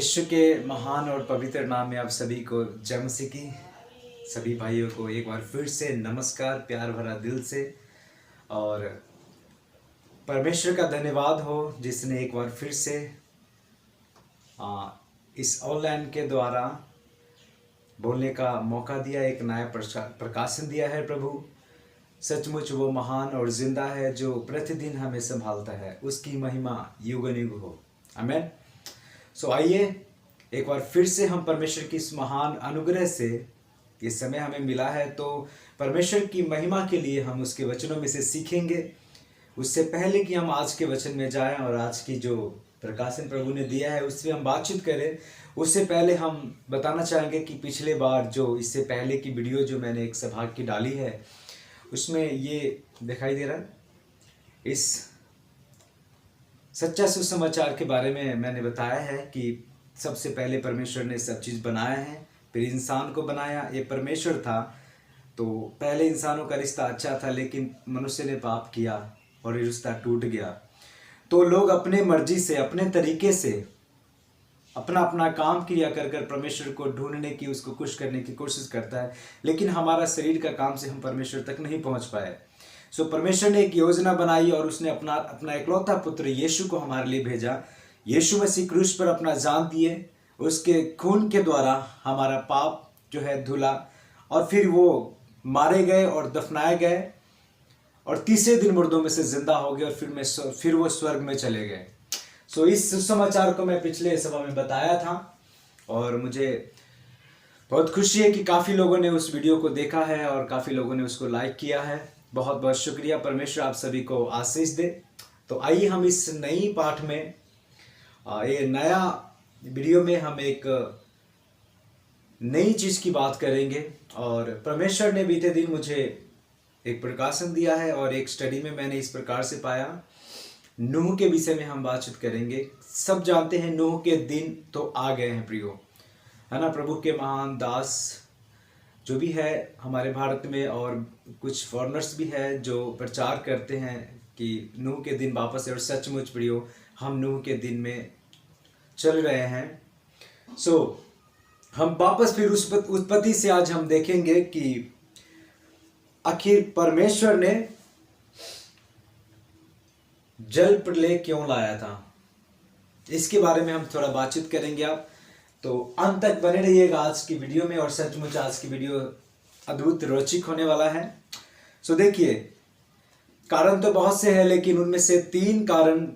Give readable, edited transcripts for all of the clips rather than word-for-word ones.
यीशु के महान और पवित्र नाम में आप सभी को जय मसीह की। सभी भाइयों को एक बार फिर से नमस्कार प्यार भरा दिल से। और परमेश्वर का धन्यवाद हो जिसने एक बार फिर से इस ऑनलाइन के द्वारा बोलने का मौका दिया, एक नया प्रकाशन दिया है। प्रभु सचमुच वो महान और जिंदा है जो प्रतिदिन हमें संभालता है। उसकी महिमा युग-युग हो। आमीन। सो आइए एक बार फिर से हम परमेश्वर की इस महान अनुग्रह से ये समय हमें मिला है, तो परमेश्वर की महिमा के लिए हम उसके वचनों में से सीखेंगे। उससे पहले कि हम आज के वचन में जाएं और आज की जो प्रकाशन प्रभु ने दिया है उससे हम बातचीत करें, उससे पहले हम बताना चाहेंगे कि पिछले बार जो इससे पहले की वीडियो जो मैंने एक सभा की डाली है उसमें ये दिखाई दे रहा है, इस सच्चा सुसमाचार के बारे में मैंने बताया है कि सबसे पहले परमेश्वर ने सब चीज़ बनाया है, फिर इंसान को बनाया। ये परमेश्वर था, तो पहले इंसानों का रिश्ता अच्छा था, लेकिन मनुष्य ने पाप किया और ये रिश्ता टूट गया। तो लोग अपने मर्जी से, अपने तरीके से अपना अपना काम किया कर कर परमेश्वर को ढूंढने की, उसको खुश करने की कोशिश करता है, लेकिन हमारा शरीर का काम से हम परमेश्वर तक नहीं पहुंच पाए। सो परमेश्वर ने एक योजना बनाई और उसने अपना इकलौता पुत्र यीशु को हमारे लिए भेजा। यीशु मसीह क्रूस पर अपना जान दिए, उसके खून के द्वारा हमारा पाप जो है धुला, और फिर वो मारे गए और दफनाए गए और तीसरे दिन मुर्दों में से जिंदा हो गए और फिर वो स्वर्ग में चले गए। सो इस सुसमाचार को मैं पिछले सभा में बताया था और मुझे बहुत खुशी है कि काफ़ी लोगों ने उस वीडियो को देखा है और काफ़ी लोगों ने उसको लाइक किया है। बहुत बहुत शुक्रिया। परमेश्वर आप सभी को आशीष दे। तो आइए हम इस नई पाठ में, ये नया वीडियो में हम एक नई चीज़ की बात करेंगे। और परमेश्वर ने बीते दिन मुझे एक प्रकाशन दिया है और एक स्टडी में मैंने इस प्रकार से पाया, नूह के विषय में हम बातचीत करेंगे। सब जानते हैं नूह के दिन तो आ गए हैं प्रियो, है ना। प्रभु के महान दास जो भी है हमारे भारत में, और कुछ फॉरेनर्स भी है जो प्रचार करते हैं कि नूह के दिन वापस है, और सचमुच प्रियो हम नूह के दिन में चल रहे हैं। सो हम वापस फिर उस उत्पत्ति से आज हम देखेंगे कि आखिर परमेश्वर ने जल प्रलय क्यों लाया था, इसके बारे में हम थोड़ा बातचीत करेंगे। आप तो अंत तक बने रहिएगा आज की वीडियो में, और सचमुच आज की वीडियो अद्भुत रोचक होने वाला है। सो देखिए, कारण तो बहुत से हैं, लेकिन उनमें से 3 कारण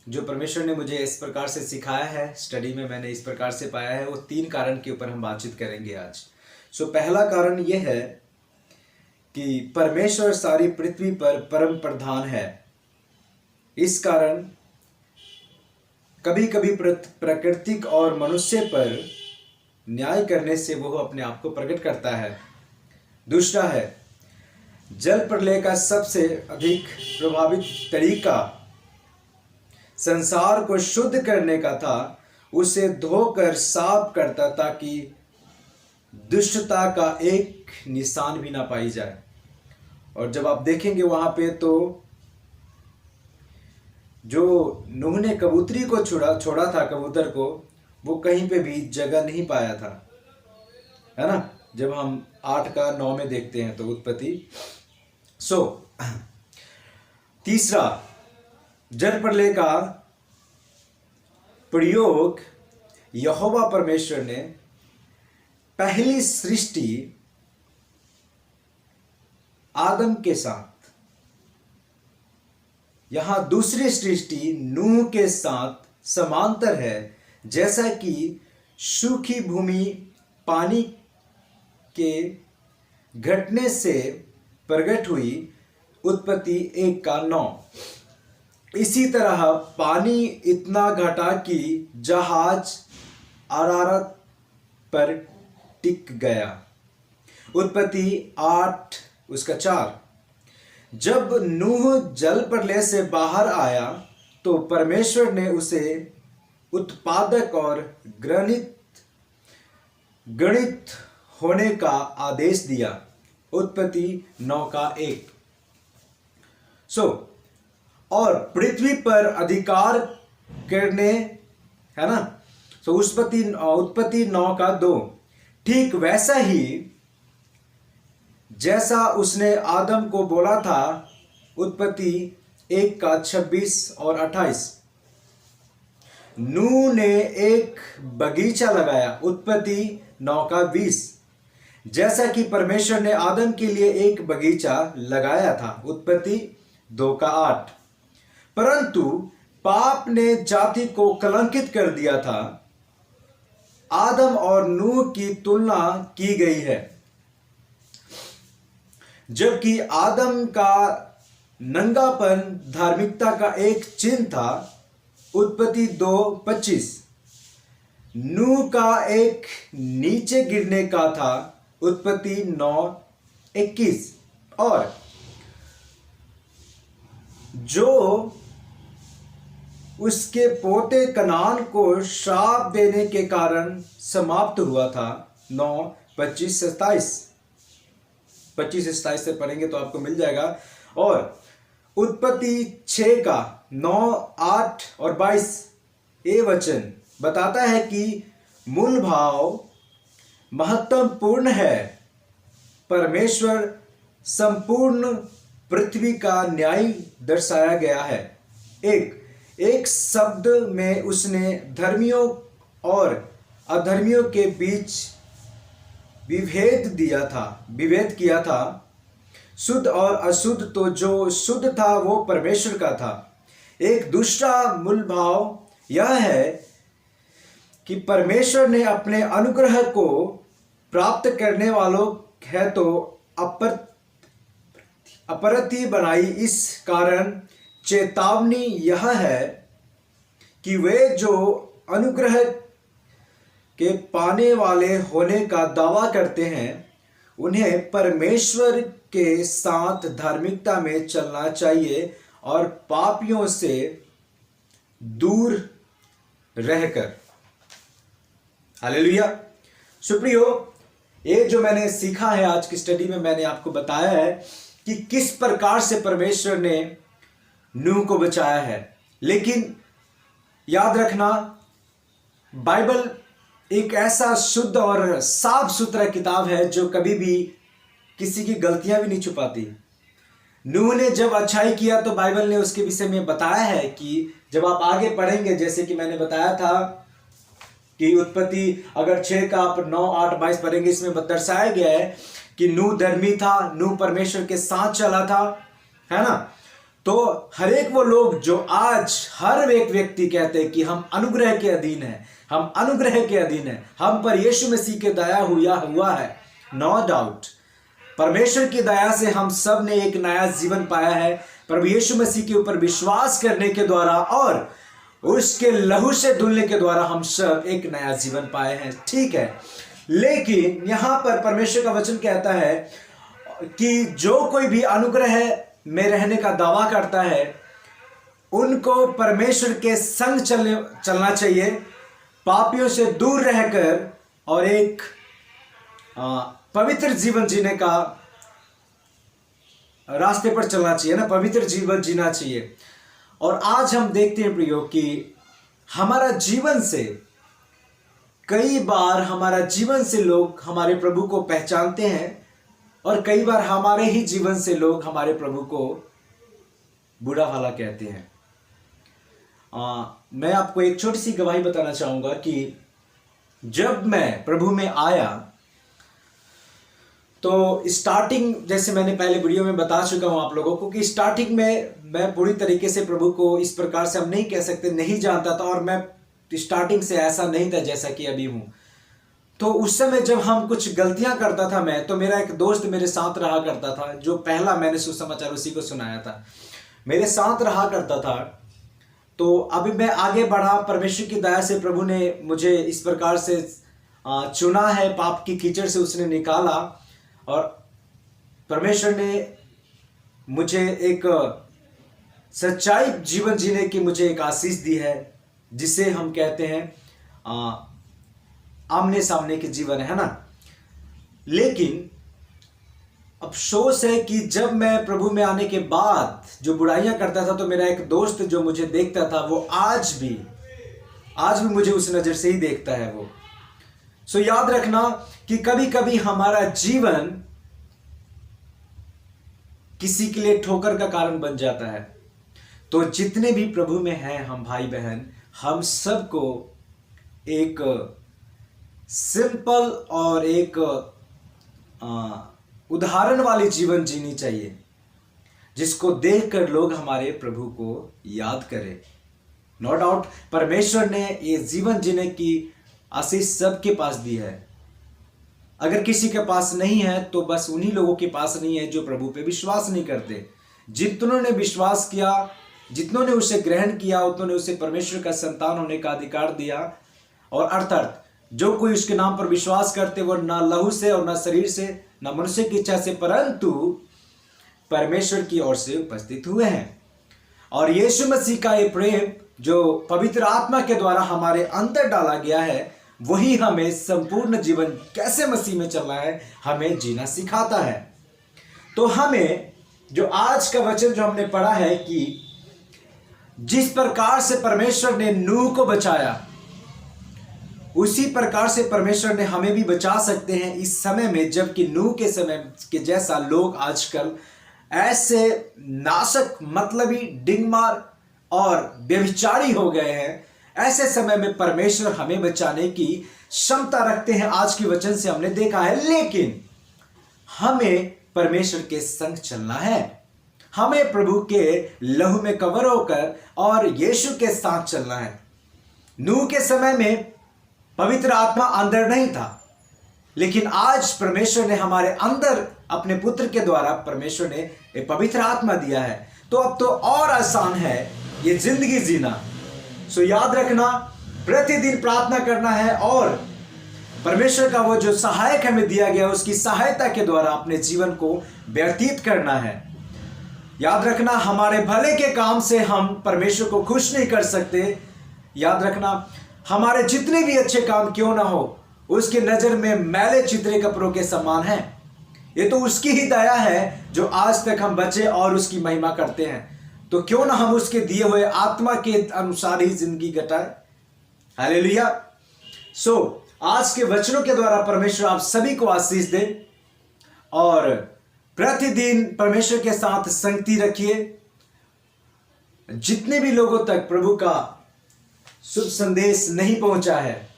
जो परमेश्वर ने मुझे इस प्रकार से सिखाया है, स्टडी में मैंने इस प्रकार से पाया है, वो 3 कारण के ऊपर हम बातचीत करेंगे आज। सो पहला कारण ये है कि परमेश्वर सारी पृथ्वी पर परम प्रधान है। इस कारण कभी कभी प्राकृतिक और मनुष्य पर न्याय करने से वो अपने आप को प्रकट करता है। दूसरा है, जल प्रलय का सबसे अधिक प्रभावित तरीका संसार को शुद्ध करने का था, उसे धोकर साफ करता ताकि दुष्टता का एक निशान भी ना पाई जाए। और जब आप देखेंगे वहां पे, तो जो नूह ने कबूतरी को छोड़ा था, कबूतर को, वो कहीं पे भी जगह नहीं पाया था, है ना। जब हम 8:9 में देखते हैं तो उत्पत्ति। सो तीसरा, जल प्रलय का प्रयोग यहोवा परमेश्वर ने पहली सृष्टि आदम के साथ, यहां दूसरी सृष्टि नूह के साथ समांतर है। जैसा कि सूखी भूमि पानी के घटने से प्रकट हुई, उत्पत्ति 1:9। इसी तरह पानी इतना घटा कि जहाज अरारत पर टिक गया, उत्पत्ति 8:4। जब नूह जल प्रलय से बाहर आया तो परमेश्वर ने उसे उत्पादक और गणित होने का आदेश दिया, उत्पत्ति 9:1। और पृथ्वी पर अधिकार करने, है ना, तो उत्पत्ति 9:2, ठीक वैसा ही जैसा उसने आदम को बोला था, उत्पत्ति 1:26 और 28। नूह ने एक बगीचा लगाया, उत्पत्ति 9:20, जैसा कि परमेश्वर ने आदम के लिए एक बगीचा लगाया था, उत्पत्ति 2:8। परंतु पाप ने जाति को कलंकित कर दिया था। आदम और नूह की तुलना की गई है, जबकि आदम का नंगापन धार्मिकता का एक चिन्ह था, उत्पत्ति 2:25। नूह का एक नीचे गिरने का था, उत्पत्ति 9:21। और जो उसके पोते कनान को श्राप देने के कारण समाप्त हुआ था, 9:25-27। 25-27 से पढ़ेंगे तो आपको मिल जाएगा। और उत्पत्ति 6:9, 8 और 22 ये वचन बताता है कि मूल भाव महत्वपूर्ण है। परमेश्वर संपूर्ण पृथ्वी का न्याय दर्शाया गया है। एक शब्द में उसने धर्मियों और अधर्मियों के बीच विभेद किया था। शुद्ध और अशुद्ध, तो जो शुद्ध था वो परमेश्वर का था। एक दूसरा मूल भाव यह है कि परमेश्वर ने अपने अनुग्रह को प्राप्त करने वालों है तो अपरति बनाई। इस कारण चेतावनी यह है कि वे जो अनुग्रह के पाने वाले होने का दावा करते हैं, उन्हें परमेश्वर के साथ धार्मिकता में चलना चाहिए और पापियों से दूर रहकर। हालेलुया। सुप्रियो, ये जो मैंने सीखा है आज की स्टडी में, मैंने आपको बताया है कि किस प्रकार से परमेश्वर ने नूह को बचाया है। लेकिन याद रखना, बाइबल एक ऐसा शुद्ध और साफ सुथरा किताब है जो कभी भी किसी की गलतियां भी नहीं छुपाती। नूह ने जब अच्छाई किया तो बाइबल ने उसके विषय में बताया है कि जब आप आगे पढ़ेंगे, जैसे कि मैंने बताया था कि उत्पत्ति अगर 6:9-8-22 पढ़ेंगे, इसमें दर्शाया गया है कि नूह धर्मी था, नूह परमेश्वर के साथ चला था, है ना। तो हर एक वो लोग जो आज हर एक व्यक्ति कहते हैं कि हम अनुग्रह के अधीन हैं, हम अनुग्रह के अधीन हैं, हम पर यीशु मसीह के दया हुआ है, नो डाउट। परमेश्वर की दया से हम सब ने एक नया जीवन पाया है प्रभु यीशु मसीह के ऊपर विश्वास करने के द्वारा और उसके लहू से धुलने के द्वारा हम सब एक नया जीवन पाए हैं, ठीक है। लेकिन यहां पर परमेश्वर का वचन कहता है कि जो कोई भी अनुग्रह में रहने का दावा करता है, उनको परमेश्वर के संग चलना चाहिए, पापियों से दूर रहकर और एक पवित्र जीवन जीने का रास्ते पर चलना चाहिए ना, पवित्र जीवन जीना चाहिए। और आज हम देखते हैं प्रियो कि हमारा जीवन से, कई बार हमारा जीवन से लोग हमारे प्रभु को पहचानते हैं और कई बार हमारे ही जीवन से लोग हमारे प्रभु को बुरा भला कहते हैं। मैं आपको एक छोटी सी गवाही बताना चाहूंगा कि जब मैं प्रभु में आया तो स्टार्टिंग, जैसे मैंने पहले वीडियो में बता चुका हूं आप लोगों को कि स्टार्टिंग में मैं पूरी तरीके से प्रभु को इस प्रकार से हम नहीं कह सकते, नहीं जानता था और मैं स्टार्टिंग से ऐसा नहीं था जैसा कि अभी हूं। तो उस समय जब हम कुछ गलतियां करता था मैं, तो मेरा एक दोस्त मेरे साथ रहा करता था, जो पहला मैंने सुसमाचार उसी को सुनाया था, मेरे साथ रहा करता था। तो अभी मैं आगे बढ़ा, परमेश्वर की दया से प्रभु ने मुझे इस प्रकार से चुना है, पाप की कीचड़ से उसने निकाला और परमेश्वर ने मुझे एक सच्चाई जीवन जीने की मुझे एक आशीष दी है, जिसे हम कहते हैं आमने सामने के जीवन, है ना। लेकिन अफसोस है कि जब मैं प्रभु में आने के बाद जो बुराइयां करता था, तो मेरा एक दोस्त जो मुझे देखता था वो आज आज भी मुझे उस नजर से ही देखता है वो। सो याद रखना कि कभी कभी हमारा जीवन किसी के लिए ठोकर का कारण बन जाता है। तो जितने भी प्रभु में हैं हम भाई बहन, हम सबको एक सिंपल और एक उदाहरण वाली जीवन जीनी चाहिए, जिसको देखकर लोग हमारे प्रभु को याद करें। नो डाउट परमेश्वर ने ये जीवन जीने की आशीष सबके पास दी है। अगर किसी के पास नहीं है तो बस उन्हीं लोगों के पास नहीं है जो प्रभु पे विश्वास नहीं करते। जितनों ने विश्वास किया, जितनों ने उसे ग्रहण किया, उतनों ने उसे परमेश्वर का संतान होने का अधिकार दिया। और अर्थात जो कोई उसके नाम पर विश्वास करते वो ना लहू से और ना शरीर से, ना मनुष्य की इच्छा से, परंतु परमेश्वर की ओर से उपस्थित हुए हैं। और यीशु मसीह का ये प्रेम जो पवित्र आत्मा के द्वारा हमारे अंदर डाला गया है, वही हमें संपूर्ण जीवन कैसे मसीह में चलना है हमें जीना सिखाता है। तो हमें जो आज का वचन जो हमने पढ़ा है कि जिस प्रकार से परमेश्वर ने नूह को बचाया, उसी प्रकार से परमेश्वर ने हमें भी बचा सकते हैं इस समय में, जबकि नूह के समय के जैसा लोग आजकल ऐसे नाशक, मतलबी, डिंगमार और व्यभिचारी हो गए हैं। ऐसे समय में परमेश्वर हमें बचाने की क्षमता रखते हैं, आज के वचन से हमने देखा है। लेकिन हमें परमेश्वर के संग चलना है, हमें प्रभु के लहू में कवर होकर और यीशु के साथ चलना है। नूह के समय में पवित्र आत्मा अंदर नहीं था, लेकिन आज परमेश्वर ने हमारे अंदर अपने पुत्र के द्वारा परमेश्वर ने एक पवित्र आत्मा दिया है। तो अब तो और आसान है ये जिंदगी जीना। सो याद रखना, प्रतिदिन प्रार्थना करना है और परमेश्वर का वो जो सहायक हमें दिया गया उसकी सहायता के द्वारा अपने जीवन को व्यतीत करना है। याद रखना, हमारे भले के काम से हम परमेश्वर को खुश नहीं कर सकते। याद रखना, हमारे जितने भी अच्छे काम क्यों ना हो, उसकी नजर में मैले चितरे कपड़ों के समान है। ये तो उसकी ही दया है जो आज तक हम बचे और उसकी महिमा करते हैं। तो क्यों ना हम उसके दिए हुए आत्मा के अनुसार ही जिंदगी कटाए। हालेलुया। सो आज के वचनों के द्वारा परमेश्वर आप सभी को आशीष दे और प्रतिदिन परमेश्वर के साथ संगति रखिए। जितने भी लोगों तक प्रभु का शुभ संदेश नहीं पहुंचा है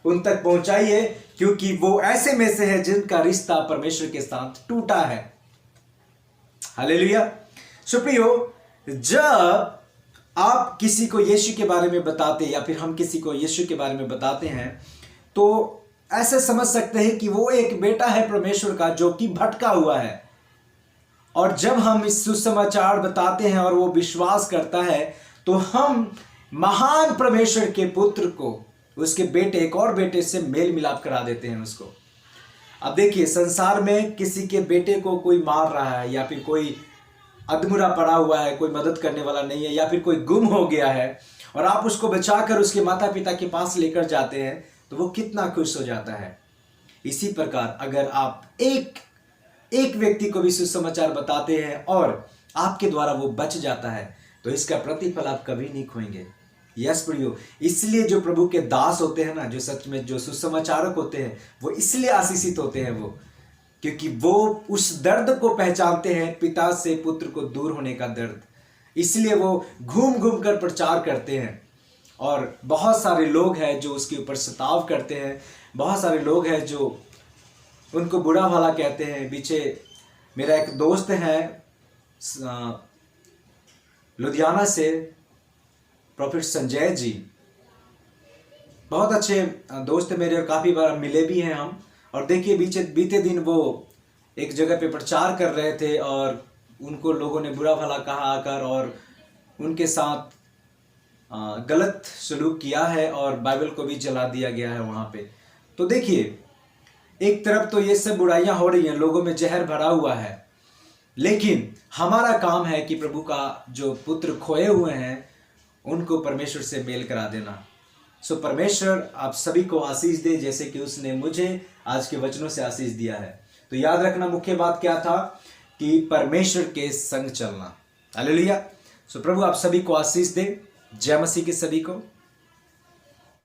उन तक पहुंचाइए, क्योंकि वो ऐसे में से है जिनका रिश्ता परमेश्वर के साथ टूटा है। हालेलुया। सुप्रियो, जब आप किसी को यीशु के बारे में बताते या फिर हम किसी को यीशु के बारे में बताते हैं तो ऐसे समझ सकते हैं कि वो एक बेटा है परमेश्वर का जो कि भटका हुआ है। और जब हम इस सुसमाचार बताते हैं और वो विश्वास करता है तो हम महान परमेश्वर के पुत्र को, उसके बेटे, एक और बेटे से मेल मिलाप करा देते हैं उसको। अब देखिए, संसार में किसी के बेटे को कोई मार रहा है या फिर कोई अधमुरा पड़ा हुआ है, कोई मदद करने वाला नहीं है, या फिर कोई गुम हो गया है और आप उसको बचाकर उसके माता पिता के पास लेकर जाते हैं तो वो कितना खुश हो जाता है। इसी प्रकार अगर आप एक व्यक्ति को भी सुसमाचार बताते हैं और आपके द्वारा वो बच जाता है तो इसका प्रतिफल आप कभी नहीं खोएंगे। यस प्रियो, इसलिए जो प्रभु के दास होते हैं ना, जो सच में जो सुसमाचारक होते हैं, वो इसलिए आशीषित होते हैं वो, क्योंकि वो उस दर्द को पहचानते हैं, पिता से पुत्र को दूर होने का दर्द। इसलिए वो घूम घूम कर प्रचार करते हैं। और बहुत सारे लोग हैं जो उसके ऊपर सताव करते हैं, बहुत सारे लोग हैं जो उनको बुरा भला कहते हैं। पीछे मेरा एक दोस्त है लुधियाना से, प्रोफेट संजय जी, बहुत अच्छे दोस्त मेरे और काफ़ी बार मिले भी हैं हम। और देखिए, बीते दिन वो एक जगह पे प्रचार कर रहे थे और उनको लोगों ने बुरा भला कहा आकर और उनके साथ गलत सलूक किया है और बाइबल को भी जला दिया गया है वहाँ पे। तो देखिए, एक तरफ तो ये सब बुराइयां हो रही हैं, लोगों में जहर भरा हुआ है, लेकिन हमारा काम है कि प्रभु का जो पुत्र खोए हुए हैं उनको परमेश्वर से मेल करा देना। सो परमेश्वर आप सभी को आशीष दे, जैसे कि उसने मुझे आज के वचनों से आशीष दिया है। तो याद रखना, मुख्य बात क्या था कि परमेश्वर के संग चलना। हालेलुया। सो प्रभु आप सभी को आशीष दे। जय मसीह के सभी को।